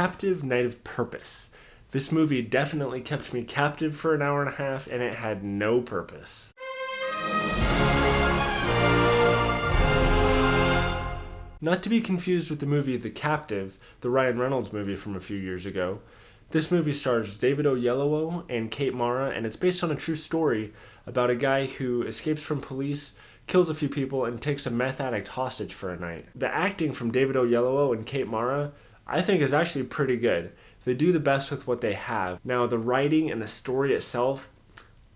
Captive Night of Purpose. This movie definitely kept me captive for an hour and a half, and it had no purpose. Not to be confused with the movie The Captive, the Ryan Reynolds movie from a few years ago. This movie stars David Oyelowo and Kate Mara, and it's based on a true story about a guy who escapes from police, kills a few people, and takes a meth addict hostage for a night. The acting from David Oyelowo and Kate Mara, I think, is actually pretty good. They do the best with what they have. Now, the writing and the story itself,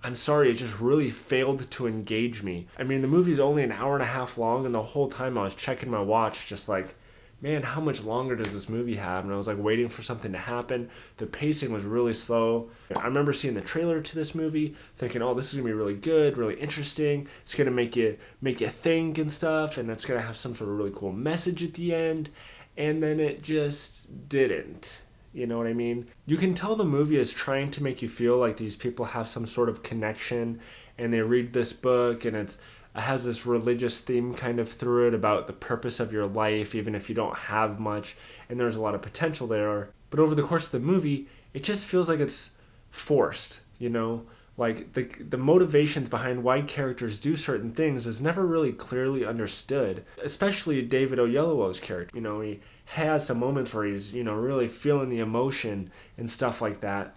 I'm sorry, it just really failed to engage me. I mean, the movie's only an hour and a half long, and the whole time I was checking my watch, just like, man, how much longer does this movie have? And I was like waiting for something to happen. The pacing was really slow. I remember seeing the trailer to this movie, thinking, oh, this is gonna be really good, really interesting. It's gonna make you think and stuff, and it's gonna have some sort of really cool message at the end. And then it just didn't. You know what I mean? You can tell the movie is trying to make you feel like these people have some sort of connection, and they read this book, and it has this religious theme kind of through it about the purpose of your life, even if you don't have much, and there's a lot of potential there. But over the course of the movie, it just feels like it's forced, you know? Like, the motivations behind why characters do certain things is never really clearly understood. Especially David Oyelowo's character. You know, he has some moments where he's, you know, really feeling the emotion and stuff like that.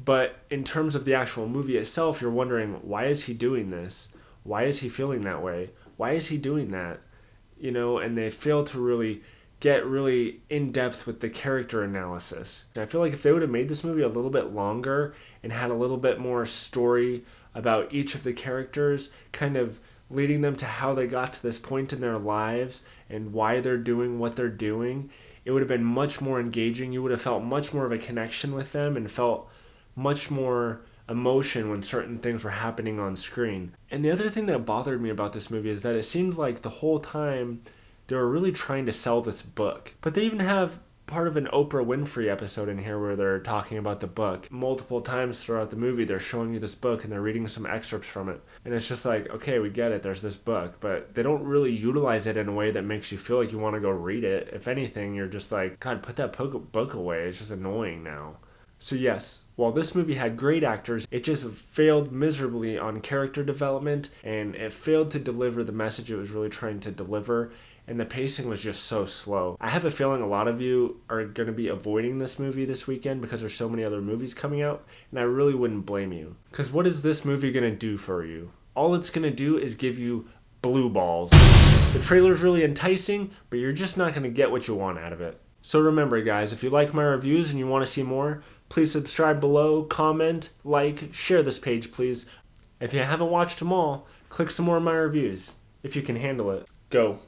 But in terms of the actual movie itself, you're wondering, why is he doing this? Why is he feeling that way? Why is he doing that? You know, and they fail to really get really in-depth with the character analysis. And I feel like if they would have made this movie a little bit longer and had a little bit more story about each of the characters, kind of leading them to how they got to this point in their lives and why they're doing what they're doing, it would have been much more engaging. You would have felt much more of a connection with them and felt much more emotion when certain things were happening on screen. And the other thing that bothered me about this movie is that it seemed like the whole time they were really trying to sell this book. But they even have part of an Oprah Winfrey episode in here where they're talking about the book. Multiple times throughout the movie, they're showing you this book and they're reading some excerpts from it. And it's just like, okay, we get it, there's this book. But they don't really utilize it in a way that makes you feel like you want to go read it. If anything, you're just like, God, put that book away. It's just annoying now. So yes, while this movie had great actors, it just failed miserably on character development, and it failed to deliver the message it was really trying to deliver, and the pacing was just so slow. I have a feeling a lot of you are going to be avoiding this movie this weekend because there's so many other movies coming out, and I really wouldn't blame you. Because what is this movie going to do for you? All it's going to do is give you blue balls. The trailer's really enticing, but you're just not going to get what you want out of it. So remember, guys, if you like my reviews and you want to see more, please subscribe below, comment, like, share this page, please. If you haven't watched them all, click some more of my reviews, if you can handle it. Go.